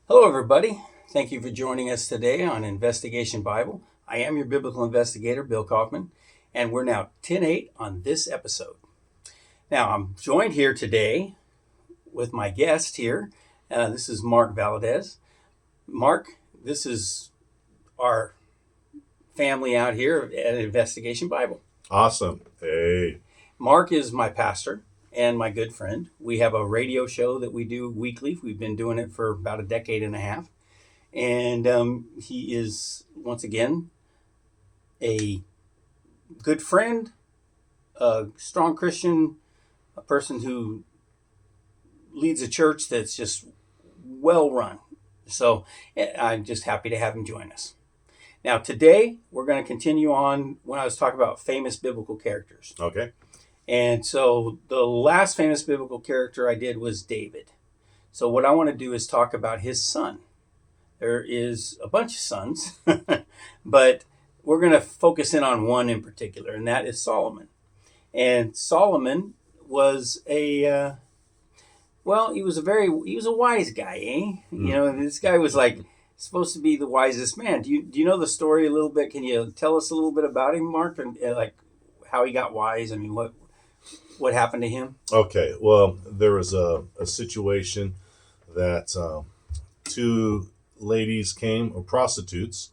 Hello, everybody. Thank you for joining us today on Investigation Bible. I am your biblical investigator, Bill Kaufman, and we're now 10:8 on this episode. Now, I'm joined here today with my guest here. This is Mark Valadez. Mark, this is our family out here at Investigation Bible. Awesome. Hey. Mark is my pastor and my good friend. We have a radio show that we do weekly. We've been doing it for about a decade and a half. And he is, once again, a good friend, a strong Christian, a person who leads a church that's just well run. So I'm just happy to have him join us. Now, today, we're going to continue on when I was talking about famous biblical characters. Okay. And so the last famous biblical character I did was David. So what I want to do is talk about his son. There is a bunch of sons, but we're going to focus in on one in particular, and that is Solomon. And Solomon was he was a wise guy, eh? You know, this guy was like supposed to be the wisest man. Do you know the story a little bit? Can you tell us a little bit about him, Mark, and like how he got wise? I mean, what happened to him? Okay. Well, there was a situation that two ladies came, or prostitutes,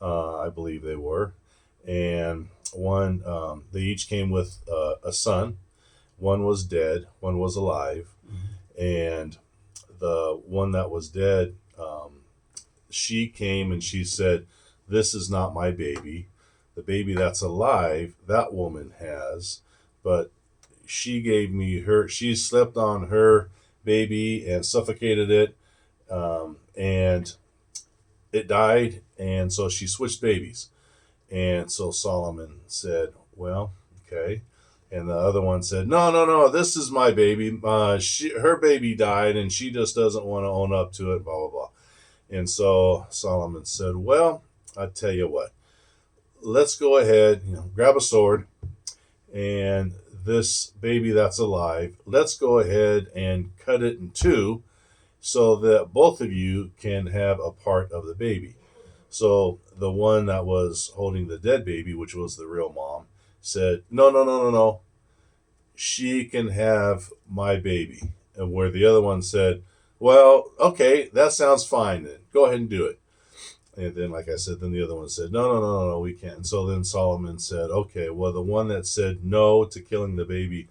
I believe they were, and one they each came with a son. One was dead, one was alive, and the one that was dead, she came and she said, "This is not my baby. The baby that's alive, that woman has, but she gave me her. She slept on her baby and suffocated it, and it died, and so she switched babies." And so Solomon said, "Well, okay." And the other one said, "No, this is my baby. Her baby died, and she just doesn't want to own up to it, blah, blah, blah." And so Solomon said, "Well, I tell you what, let's go ahead, grab a sword, and this baby that's alive, let's go ahead and cut it in two so that both of you can have a part of the baby." So the one that was holding the dead baby, which was the real mom, said, No. She can have my baby. And where the other one said, "Well, okay, that sounds fine then. Go ahead and do it." And then, like I said, then the other one said, No, we can't. And so then Solomon said, "Okay, well, the one that said no to killing the baby,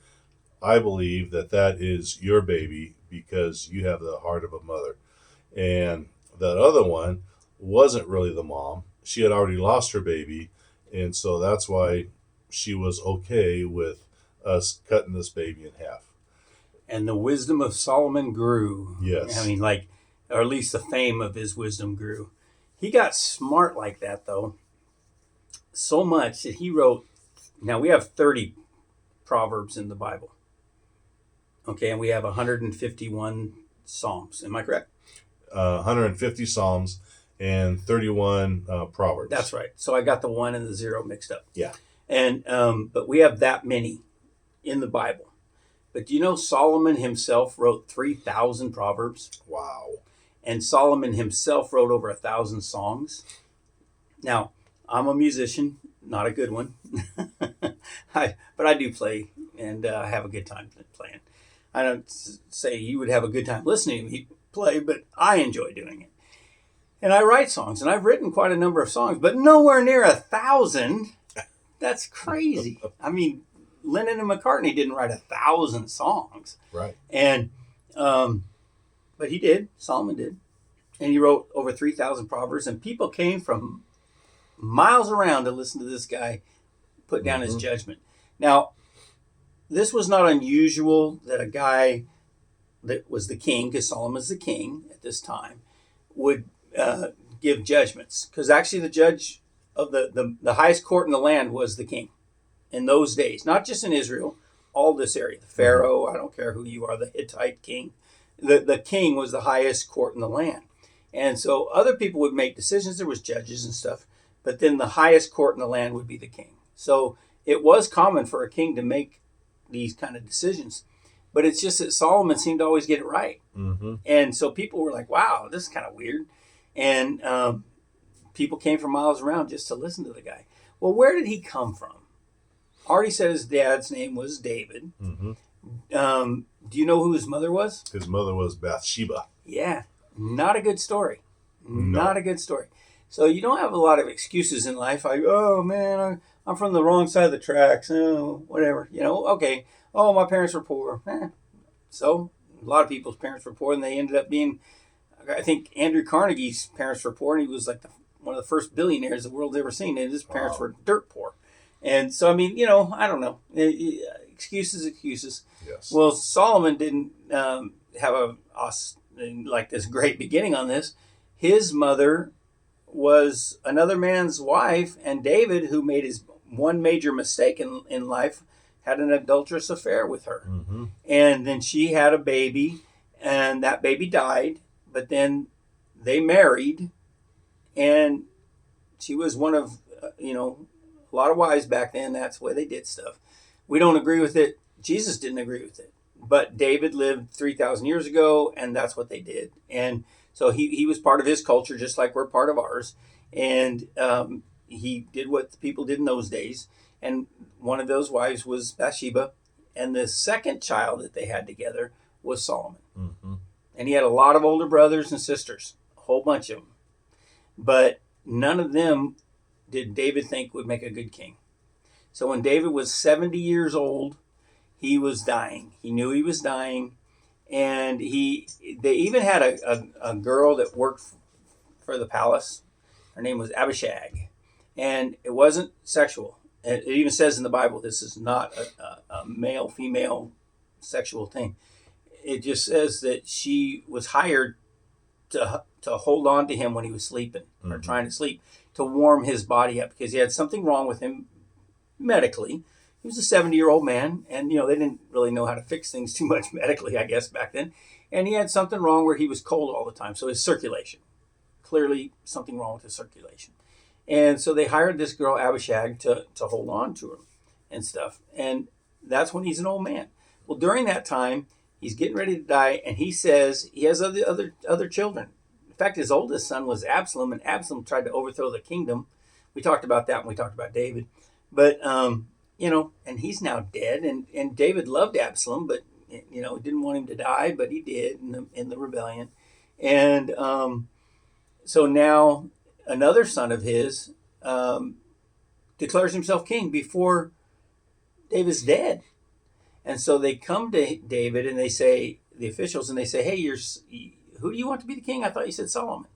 I believe that is your baby because you have the heart of a mother. And that other one wasn't really the mom. She had already lost her baby. And so that's why she was okay with us cutting this baby in half." And the wisdom of Solomon grew. Yes. I mean, or at least the fame of his wisdom grew. He got smart like that, though, so much that he wrote. Now, we have 30 Proverbs in the Bible. Okay, and we have 151 Psalms. Am I correct? 150 Psalms and 31 Proverbs. That's right. So I got the 1 and the 0 mixed up. Yeah. And but we have that many in the Bible. But do you know Solomon himself wrote 3,000 Proverbs? Wow. And Solomon himself wrote over 1,000 songs. Now, I'm a musician, not a good one. But I do play and have a good time playing. I don't say you would have a good time listening to me play, but I enjoy doing it. And I write songs, and I've written quite a number of songs, but nowhere near 1,000. That's crazy. I mean, Lennon and McCartney didn't write 1,000 songs. Right. And, but he did. Solomon did. And he wrote over 3,000 Proverbs, and people came from miles around to listen to this guy put down his judgment. Now, this was not unusual that a guy that was the king, because Solomon's the king at this time, would give judgments. Because actually the judge of the highest court in the land was the king in those days. Not just in Israel, all this area. The Pharaoh, I don't care who you are, the Hittite king. The king was the highest court in the land. And so other people would make decisions. There was judges and stuff. But then the highest court in the land would be the king. So it was common for a king to make these kind of decisions. But it's just that Solomon seemed to always get it right. Mm-hmm. And so people were like, wow, this is kind of weird. And people came from miles around just to listen to the guy. Well, where did he come from? Already said his dad's name was David. Mm-hmm. Do you know who his mother was? His mother was Bathsheba. Yeah, not a good story. No. Not a good story. So you don't have a lot of excuses in life. Like, oh man, I'm from the wrong side of the tracks. Oh, whatever. Okay. Oh, my parents were poor. So a lot of people's parents were poor, and they ended up being. I think Andrew Carnegie's parents were poor, and he was like one of the first billionaires the world's ever seen, and his parents were dirt poor. And so, I mean, I don't know. Excuses. Yes. Well, Solomon didn't have like this great beginning on this. His mother was another man's wife, and David, who made his one major mistake in life, had an adulterous affair with her. Mm-hmm. And then she had a baby, and that baby died, but then they married, and she was one of, a lot of wives back then. That's the way they did stuff. We don't agree with it. Jesus didn't agree with it. But David lived 3,000 years ago, and that's what they did. And so he was part of his culture, just like we're part of ours. And he did what the people did in those days. And one of those wives was Bathsheba. And the second child that they had together was Solomon. Mm-hmm. And he had a lot of older brothers and sisters, a whole bunch of them. But none of them did David think would make a good king. So when David was 70 years old, he was dying. He knew he was dying. And they even had a girl that worked for the palace. Her name was Abishag. And it wasn't sexual. It even says in the Bible, this is not a male-female sexual thing. It just says that she was hired to hold on to him when he was sleeping or trying to sleep, to warm his body up because he had something wrong with him medically. He was a 70-year-old man, and they didn't really know how to fix things too much medically, I guess, back then. And he had something wrong where he was cold all the time, so his circulation. Clearly something wrong with his circulation. And so they hired this girl, Abishag, to hold on to him and stuff. And that's when he's an old man. Well, during that time, he's getting ready to die, and he says he has other children. In fact, his oldest son was Absalom, and Absalom tried to overthrow the kingdom. We talked about that when we talked about David. But, and he's now dead, and David loved Absalom, but, didn't want him to die, but he did in the rebellion. And so now another son of his declares himself king before David's dead. And so they come to David and they say, the officials, and they say, hey, who do you want to be the king? I thought you said Solomon.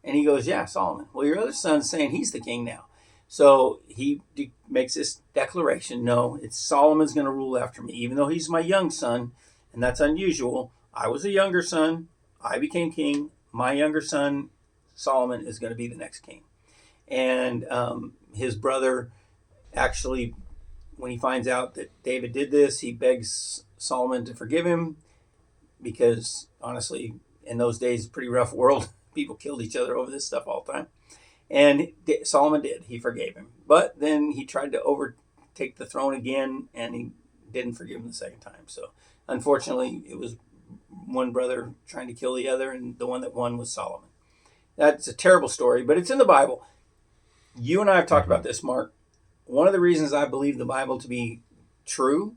And he goes, yeah, Solomon. Well, your other son's saying he's the king now. So he makes this declaration, no, it's Solomon's going to rule after me, even though he's my young son, and that's unusual. I was a younger son. I became king. My younger son, Solomon, is going to be the next king. And his brother actually, when he finds out that David did this, he begs Solomon to forgive him because, honestly, in those days, pretty rough world. People killed each other over this stuff all the time. And Solomon did. He forgave him. But then he tried to overtake the throne again, and he didn't forgive him the second time. So, unfortunately, it was one brother trying to kill the other, and the one that won was Solomon. That's a terrible story, but it's in the Bible. You and I have talked about this, Mark. One of the reasons I believe the Bible to be true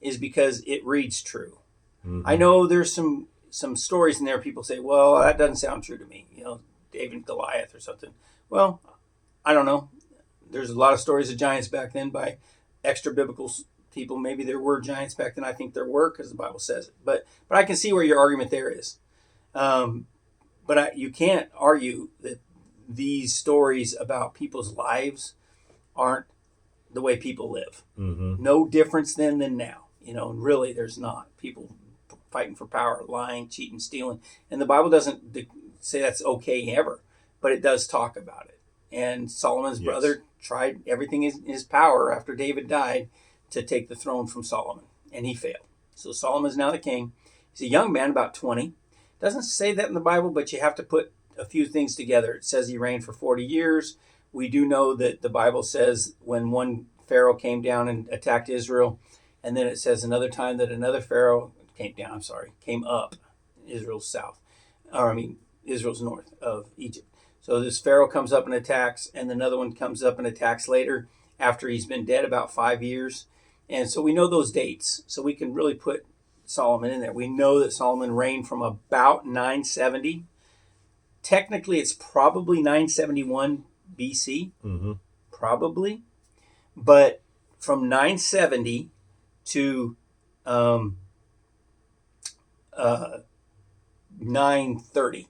is because it reads true. Mm-hmm. I know there's some stories in there people say, well, that doesn't sound true to me. David and Goliath or something. Well, I don't know. There's a lot of stories of giants back then by extra biblical people. Maybe there were giants back then. I think there were because the Bible says it. But I can see where your argument there is. But you can't argue that these stories about people's lives aren't the way people live. Mm-hmm. No difference then than now. Really, there's not. People fighting for power, lying, cheating, stealing. And the Bible doesn't say that's okay ever, but it does talk about it. And Solomon's brother tried everything in his power after David died to take the throne from Solomon, and he failed. So Solomon is now the king. He's a young man, about 20. Doesn't say that in the Bible, but you have to put a few things together. It says he reigned for 40 years. We do know that the Bible says when one Pharaoh came down and attacked Israel, and then it says another time that another Pharaoh came down. I'm sorry, came up. Israel's south, or I mean, Israel's north of Egypt. So this Pharaoh comes up and attacks, and another one comes up and attacks later after he's been dead about 5 years. And so we know those dates. So we can really put Solomon in there. We know that Solomon reigned from about 970. Technically, it's probably 971 BC, probably. But from 970 to 930.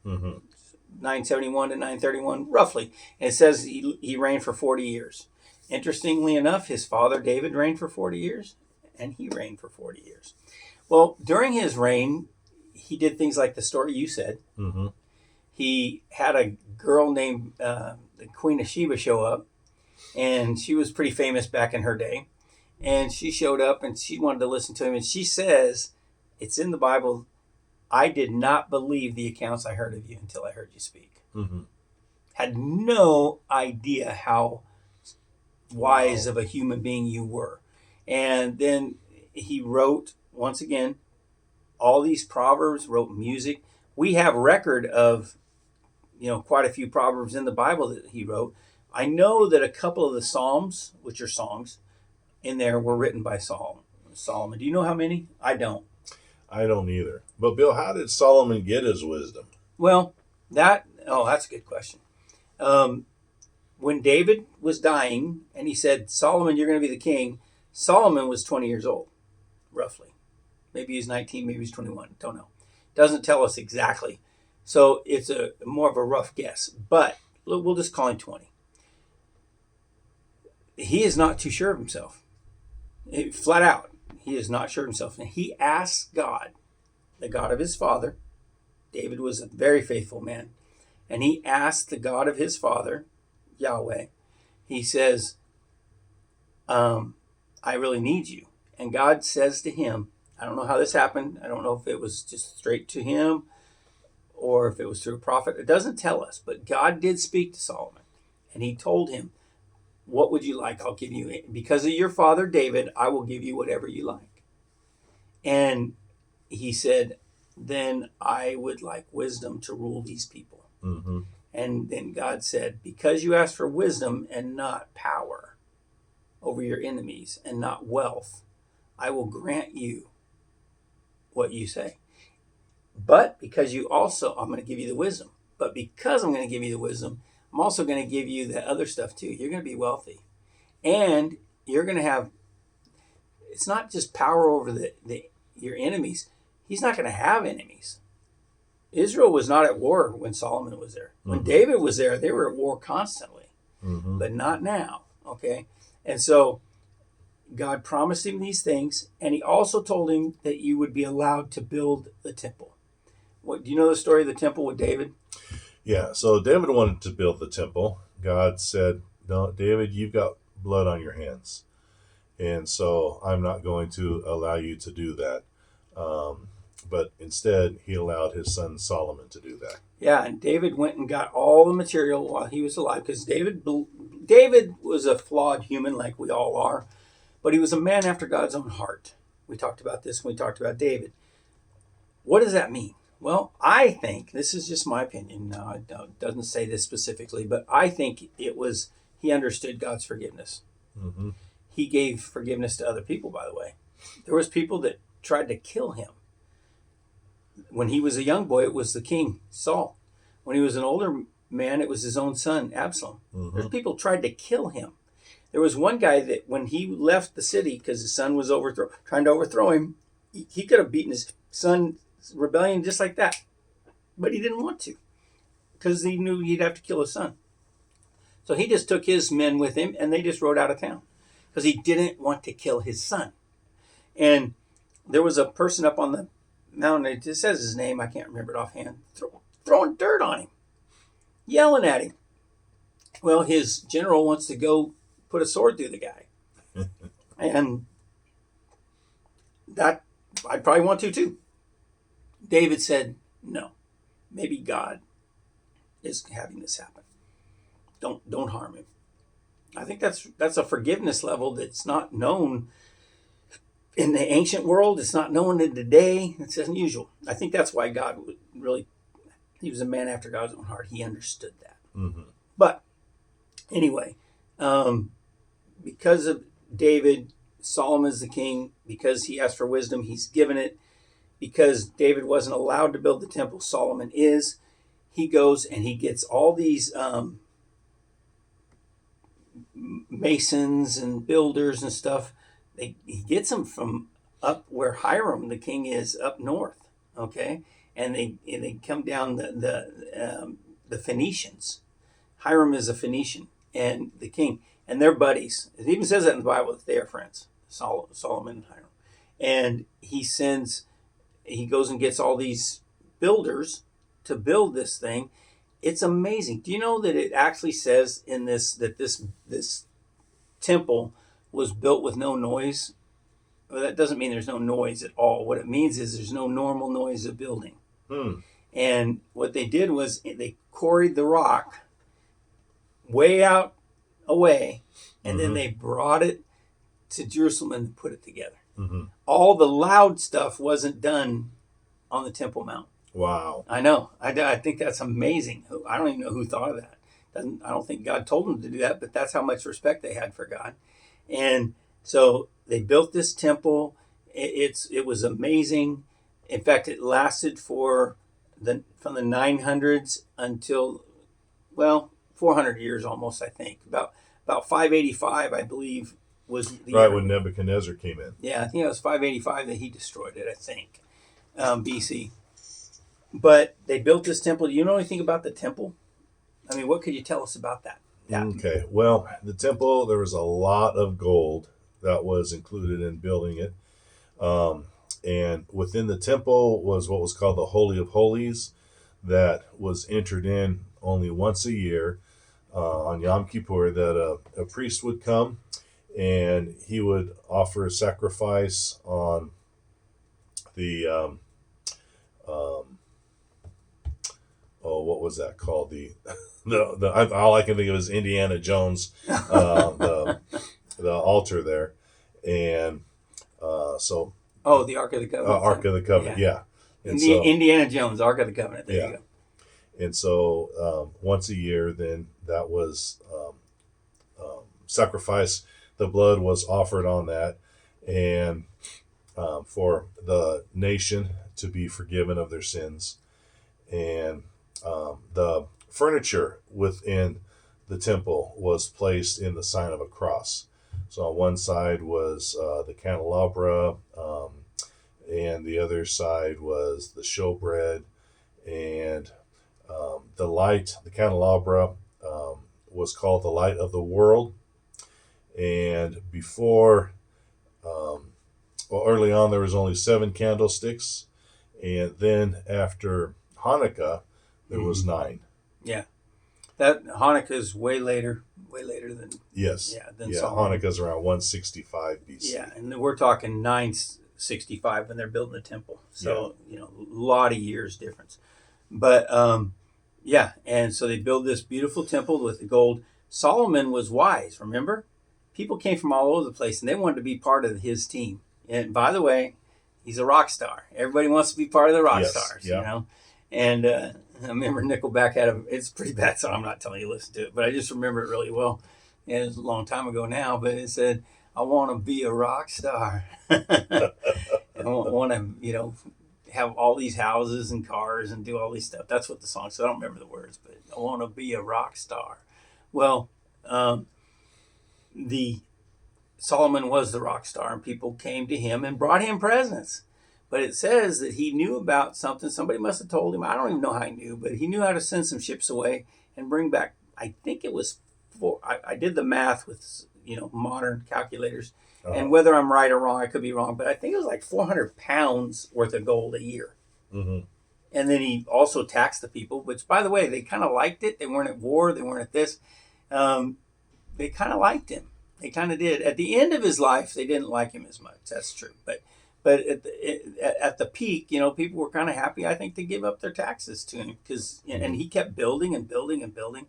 971 to 931, roughly. And it says he reigned for 40 years. Interestingly enough, his father David reigned for 40 years, and he reigned for 40 years. Well, during his reign, he did things like the story you said. He had a girl named the Queen of Sheba show up, and she was pretty famous back in her day. And she showed up, and she wanted to listen to him. And she says, it's in the Bible, I did not believe the accounts I heard of you until I heard you speak. Had no idea how wise of a human being you were. And then he wrote, once again, all these proverbs, wrote music. We have record of, quite a few proverbs in the Bible that he wrote. I know that a couple of the Psalms, which are songs, in there were written by Solomon. Do you know how many? I don't. I don't either. But Bill, how did Solomon get his wisdom? Well, that's a good question. When David was dying and he said, Solomon, you're going to be the king, Solomon was 20 years old, roughly. Maybe he's 19, maybe he's 21. Don't know. Doesn't tell us exactly. So it's a more of a rough guess. But we'll just call him 20. He is not too sure of himself. Flat out, he is not sure of himself. And he asks God, the God of his father. David was a very faithful man. And he asked the God of his father, Yahweh, he says, I really need you. And God says to him, I don't know how this happened. I don't know if it was just straight to him or if it was through a prophet. It doesn't tell us. But God did speak to Solomon. And he told him, what would you like? I'll give you. Because of your father David, I will give you whatever you like. And he said, then I would like wisdom to rule these people. And then God said, because you asked for wisdom and not power over your enemies and not wealth, I will grant you what you say. But because I'm going to give you the wisdom. But because I'm going to give you the wisdom, I'm also going to give you the other stuff too. You're going to be wealthy. And you're going to have, it's not just power over your enemies. He's not going to have enemies. Israel was not at war when Solomon was there. When David was there, they were at war constantly. But not now. Okay? And so God promised him these things, and he also told him that you would be allowed to build the temple. Do you know the story of the temple with David? Yeah, so David wanted to build the temple. God said, no, David, you've got blood on your hands. And so I'm not going to allow you to do that. But instead, he allowed his son Solomon to do that. Yeah, and David went and got all the material while he was alive, because David was a flawed human like we all are, but he was a man after God's own heart. We talked about this when we talked about David. What does that mean? Well, I think, this is just my opinion, no, it doesn't say this specifically, but I think he understood God's forgiveness. He gave forgiveness to other people, by the way. There was people that tried to kill him. When he was a young boy, it was the king, Saul. When he was an older man, it was his own son, Absalom. There's people tried to kill him. There was one guy that when he left the city, because his son was trying to overthrow him, he could have beaten his son's rebellion just like that. But he didn't want to, because he knew he'd have to kill his son. So he just took his men with him, and they just rode out of town, because he didn't want to kill his son. And there was a person up on the mountain, it just says his name, I can't remember it offhand, throwing dirt on him, yelling at him. Well, his general wants to go put a sword through the guy. And that, I'd probably want to too. David said, no, maybe God is having this happen. Don't harm him. I think that's a forgiveness level that's not known in the ancient world, it's not known in today. It's unusual. I think that's why God really, he was a man after God's own heart. He understood that. Mm-hmm. But anyway, because of David, Solomon's the king. Because he asked for wisdom, he's given it. Because David wasn't allowed to build the temple, Solomon is. He goes and he gets all these masons and builders and stuff. He gets them from up where Hiram, the king, is up north. Okay, and they come down the Phoenicians. Hiram is a Phoenician, and the king, and they're buddies. It even says that in the Bible that they are friends, Solomon and Hiram. And he goes and gets all these builders to build this thing. It's amazing. Do you know that it actually says in this that this temple was built with no noise? Well, that doesn't mean there's no noise at all. What it means is there's no normal noise of building. And what they did was they quarried the rock way out away, and then they brought it to Jerusalem and put it together. All the loud stuff wasn't done on the Temple Mount. Wow. I know. I think that's amazing. I don't even know who thought of that. I don't think God told them to do that, but that's how much respect they had for God. And so they built this temple. It was amazing. In fact, it lasted from the 900s until, 400 years almost, I think. About 585, I believe, was the Right, year. when Nebuchadnezzar came in. Yeah, I think it was 585 that he destroyed it, I think, BC. But they built this temple. Do you know anything about the temple? I mean, what could you tell us about that? Okay, well, the temple, there was a lot of gold that was included in building it. And within the temple was what was called the Holy of Holies, that was entered in only once a year on Yom Kippur, that a priest would come and he would offer a sacrifice on the, what was that called? All I can think of is Indiana Jones, the altar there. And so. Oh, the Ark of the Covenant. Ark of the Covenant, yeah. And so, Indiana Jones, Ark of the Covenant. There you go. And so once a year, then that was sacrifice. The blood was offered on that, and for the nation to be forgiven of their sins. And the furniture within the temple was placed in the sign of a cross. So on one side was the candelabra, and the other side was the showbread, and the light, the candelabra, was called the light of the world. And before, early on, there was only 7 candlesticks, and then after Hanukkah, there was 9. Yeah, that Hanukkah is way later than Solomon. Hanukkah's around 165 BC. Yeah, and we're talking 965 when they're building the temple. So a lot of years difference. But and so they build this beautiful temple with the gold. Solomon was wise. Remember, people came from all over the place and they wanted to be part of his team. And by the way, he's a rock star. Everybody wants to be part of the rock stars, you know. And I remember Nickelback it's a pretty bad song. I'm not telling you to listen to it, but I just remember it really well. And it's a long time ago now, but it said, I want to be a rock star. I want to, have all these houses and cars and do all these stuff. That's what the song said. I don't remember the words, but I want to be a rock star. Well, Solomon was the rock star, and people came to him and brought him presents. But it says that he knew about something. Somebody must have told him. I don't even know how he knew, but he knew how to send some ships away and bring back, I think it was I did the math with, modern calculators. And whether I'm right or wrong, I could be wrong, but I think it was like 400 pounds worth of gold a year. Mm-hmm. And then he also taxed the people, which, by the way, they kind of liked it. They weren't at war. They weren't at this. They kind of liked him. They kind of did. At the end of his life, they didn't like him as much. That's true. But at the peak, people were kind of happy, I think, to give up their taxes to him and he kept building and building and building.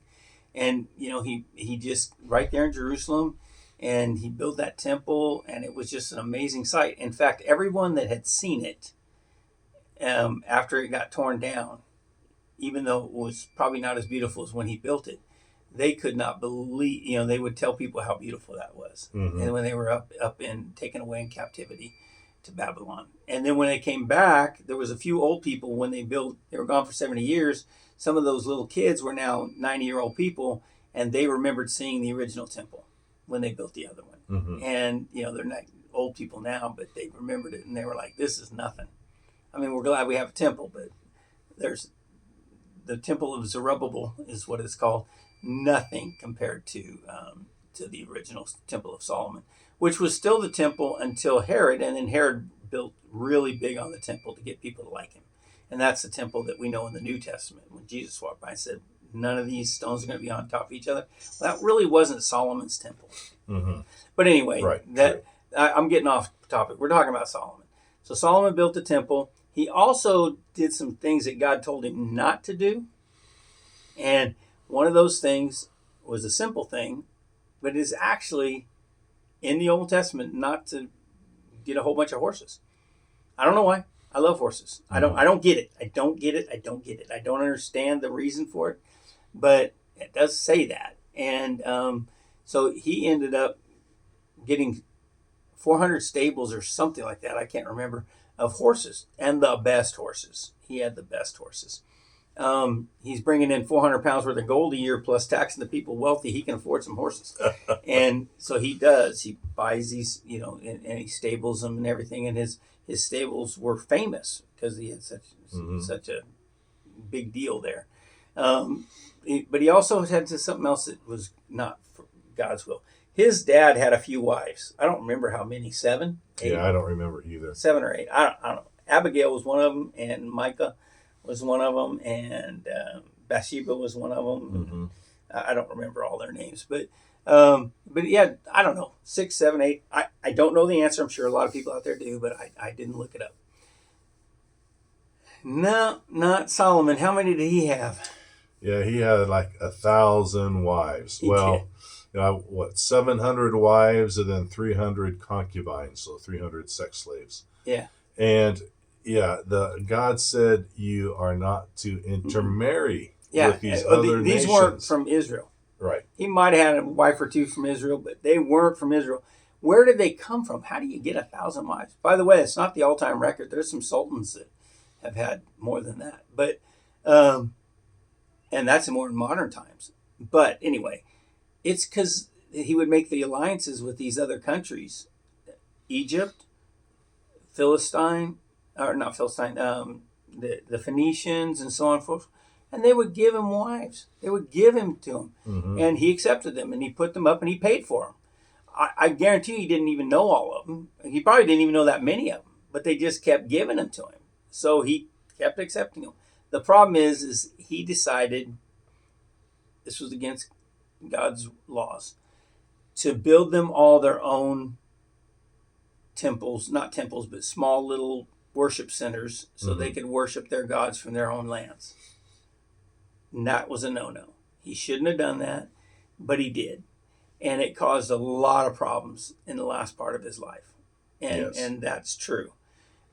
And, he just right there in Jerusalem. and he built that temple, and it was just an amazing sight. In fact, everyone that had seen it after it got torn down, even though it was probably not as beautiful as when he built it, they could not believe. They would tell people how beautiful that was, and when they were up and taken away in captivity to Babylon. And then when they came back, there was a few old people when they were gone for 70 years. Some of those little kids were now 90-year-old people, and they remembered seeing the original temple when they built the other one. And, they're not old people now, but they remembered it, and they were like, this is nothing. I mean, we're glad we have a temple, but there's the Temple of Zerubbabel is what it's called. Nothing compared to the original Temple of Solomon, which was still the temple until Herod, and then Herod built really big on the temple to get people to like him. And that's the temple that we know in the New Testament when Jesus walked by and said, none of these stones are going to be on top of each other. Well, that really wasn't Solomon's temple. But anyway, I'm getting off topic. We're talking about Solomon. So Solomon built the temple. He also did some things that God told him not to do. And one of those things was a simple thing, but it is actually in the Old Testament not to get a whole bunch of horses. I don't know why. I love horses. I don't get it. I don't get it. I don't understand the reason for it, but it does say that. And so he ended up getting 400 stables or something like that. I can't remember, of horses, and the best horses. He had the best horses. He's bringing in 400 pounds worth of gold a year, plus taxing the people wealthy. He can afford some horses. And so he does. He buys these, and he stables them and everything. And his stables were famous because he had such a big deal there. But he also had something else that was not for God's will. His dad had a few wives. I don't remember how many, 7? 8? Yeah, I don't remember either. 7 or 8. I don't know. Abigail was one of them, and Micah was one of them, and Bathsheba was one of them. I don't remember all their names, but yeah, I don't know, 6, 7, 8. I don't know the answer. I'm sure a lot of people out there do, but I didn't look it up. No, not Solomon. How many did he have? Yeah, he had like 1,000 wives. He did. 700 wives and then 300 concubines, so 300 sex slaves. Yeah. And God said you are not to intermarry with these other nations. These weren't from Israel. Right. He might have had a wife or two from Israel, but they weren't from Israel. Where did they come from? How do you get 1,000 wives? By the way, it's not the all-time record. There's some sultans that have had more than that. But and that's more in modern times. But anyway, it's because he would make the alliances with these other countries. Egypt, the Phoenicians and so on and so forth. And they would give him wives. They would give him to him. And he accepted them, and he put them up, and he paid for them. I guarantee he didn't even know all of them. He probably didn't even know that many of them, but they just kept giving them to him. So he kept accepting them. The problem is he decided, this was against God's laws, to build them all their own temples, not temples, but small little worship centers so they could worship their gods from their own lands. And that was a no-no. He shouldn't have done that, but he did. And it caused a lot of problems in the last part of his life. And that's true.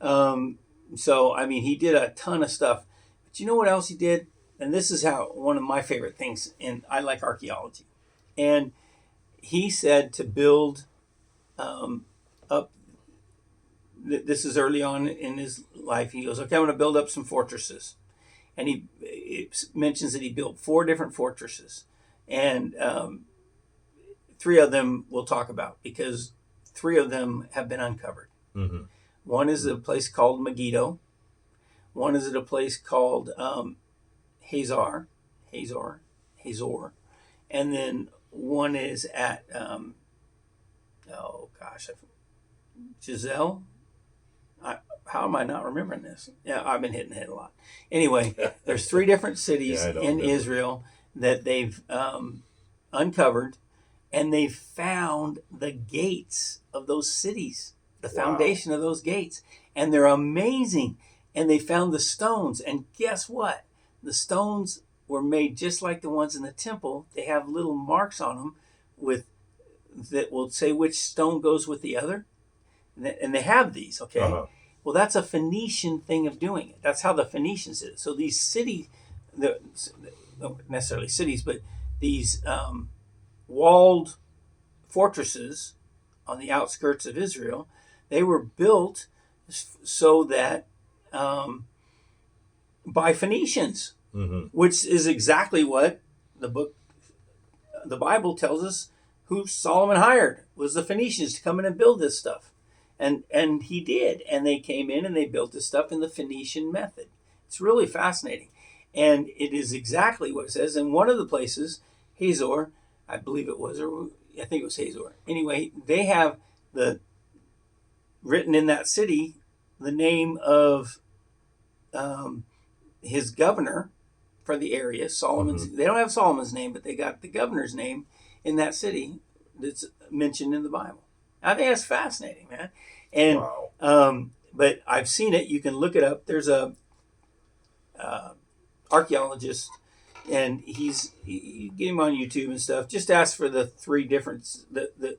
So, I mean, he did a ton of stuff. But you know what else he did? And this is one of my favorite things, and I like archaeology. And he said to build up, this is early on in his life, he goes, okay, I'm going to build up some fortresses. And he mentions that he built 4 different fortresses. And 3 of them we'll talk about because 3 of them have been uncovered. One is a place called Megiddo. One is at a place called Hazor. And then one is at, Giselle. How am I not remembering this? Yeah, I've been hitting the head a lot. Anyway, there's 3 different cities in Israel that they've uncovered, and they've found the gates of those cities, the foundation of those gates, and they're amazing. And they found the stones, and guess what? The stones were made just like the ones in the temple. They have little marks on them with that will say which stone goes with the other, and they have these. Okay, well, that's a Phoenician thing of doing it. That's how the Phoenicians did it. So these not necessarily cities, but these walled fortresses on the outskirts of Israel, they were built so that by Phoenicians, which is exactly what the Bible tells us who Solomon hired was the Phoenicians to come in and build this stuff. And he did. And they came in and they built this stuff in the Phoenician method. It's really fascinating. And it is exactly what it says. In one of the places, Hazor, I believe it was, or I think it was Hazor. Anyway, they have written in that city the name of his governor for the area, Solomon's. They don't have Solomon's name, but they got the governor's name in that city that's mentioned in the Bible. I think that's fascinating, man. And Wow. But I've seen it. You can look it up. There's a archaeologist, and you get him on YouTube and stuff. Just ask for the three different the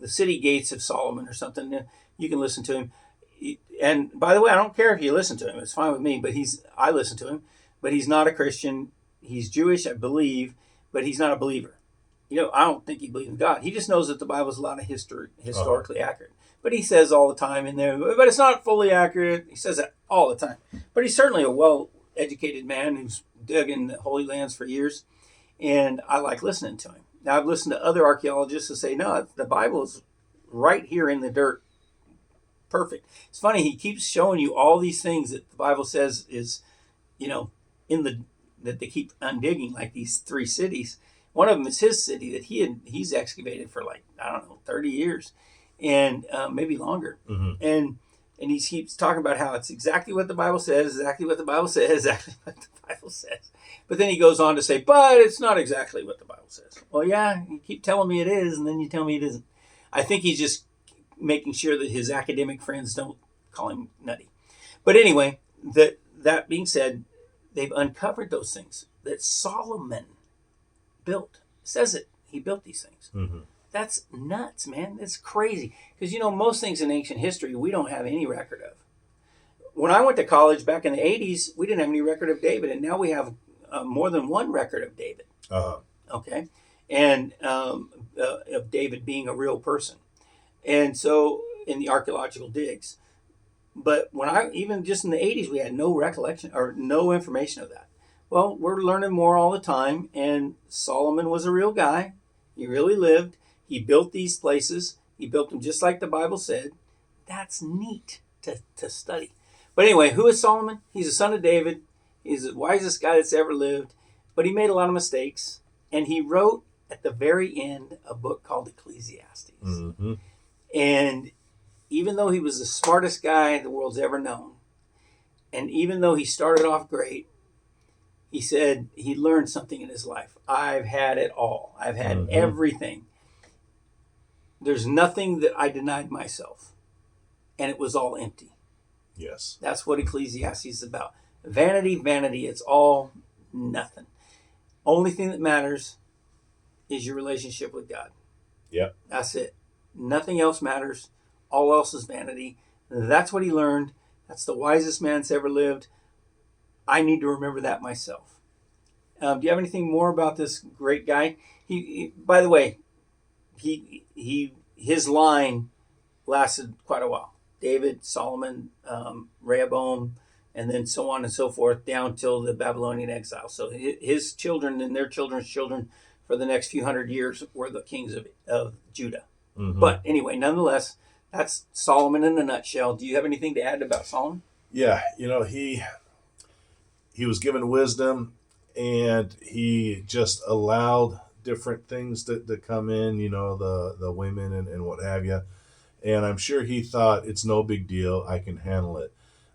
city gates of Solomon or something. You can listen to him. And by the way, I don't care if you listen to him. It's fine with me. But I listen to him. But he's not a Christian. He's Jewish, I believe, but he's not a believer. I don't think he believes in God. He just knows that the Bible is a lot of historically accurate. But he says all the time in there, but it's not fully accurate. He says that all the time. But he's certainly a well-educated man who's dug in the Holy Lands for years. And I like listening to him. Now, I've listened to other archaeologists who say, no, the Bible is right here in the dirt. Perfect. It's funny, he keeps showing you all these things that the Bible says is, that they keep undigging, like these three cities. One of them is his city that he's excavated for 30 years, and maybe longer. And he keeps talking about how it's exactly what the Bible says, exactly what the Bible says, exactly what the Bible says. But then he goes on to say, but it's not exactly what the Bible says. Well, yeah, you keep telling me it is, and then you tell me it isn't. I think he's just making sure that his academic friends don't call him nutty. But anyway, that being said, they've uncovered those things that Solomon built. It says it. He built these things. That's nuts, man. That's crazy. Because, most things in ancient history we don't have any record of. When I went to college back in the 80s, we didn't have any record of David. And now we have more than one record of David. Okay? And of David being a real person. And so, in the archaeological digs. But even just in the 80s, we had no recollection or no information of that. Well, we're learning more all the time, and Solomon was a real guy. He really lived. He built these places. He built them just like the Bible said. That's neat to study. But anyway, who is Solomon? He's the son of David. He's the wisest guy that's ever lived, but he made a lot of mistakes, and he wrote at the very end a book called Ecclesiastes. And even though he was the smartest guy the world's ever known, and even though he started off great, he said he learned something in his life. I've had it all. I've had everything. There's nothing that I denied myself, and it was all empty. Yes. That's what Ecclesiastes is about. Vanity, vanity. It's all nothing. Only thing that matters is your relationship with God. Yep. That's it. Nothing else matters. All else is vanity. That's what he learned. That's the wisest man that's ever lived. I need to remember that myself. Do you have anything more about this great guy? He by the way, his line lasted quite a while. David, Solomon, Rehoboam, and then so on and so forth down till the Babylonian exile. So his children and their children's children for the next few hundred years were the kings of Judah. But anyway, nonetheless, that's Solomon in a nutshell. Do you have anything to add about Solomon? Yeah, he was given wisdom, and he just allowed different things to come in, the women and what have you. And I'm sure he thought it's no big deal. I can handle it.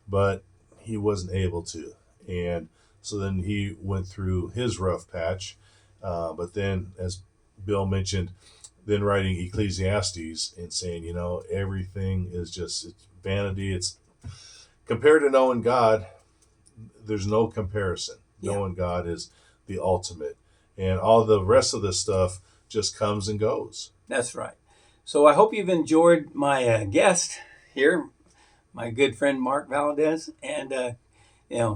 But he wasn't able to. And so then he went through his rough patch. But then, as Bill mentioned, then writing Ecclesiastes and saying, everything is just it's vanity. It's compared to knowing God, there's no comparison. Yeah. Knowing God is the ultimate. And all the rest of this stuff just comes and goes. That's right. So I hope you've enjoyed my guest here, my good friend Mark Valadez, and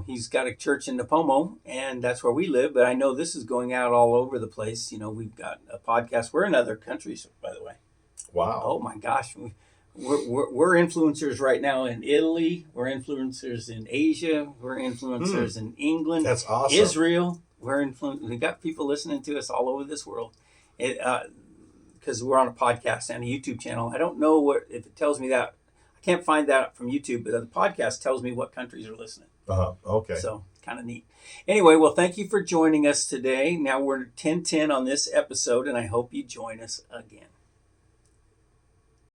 he's got a church in Napomo, and that's where we live. But I know this is going out all over the place. We've got a podcast. We're in other countries, by the way. Wow. Oh my gosh, we're influencers right now in Italy. We're influencers in Asia. We're influencers in England. That's awesome. Israel. We've got people listening to us all over this world. Because we're on a podcast and a YouTube channel. I don't know if it tells me that. I can't find that from YouTube, but the podcast tells me what countries are listening. Okay. So kind of neat. Anyway, well, thank you for joining us today. Now we're 10:10 on this episode, and I hope you join us again.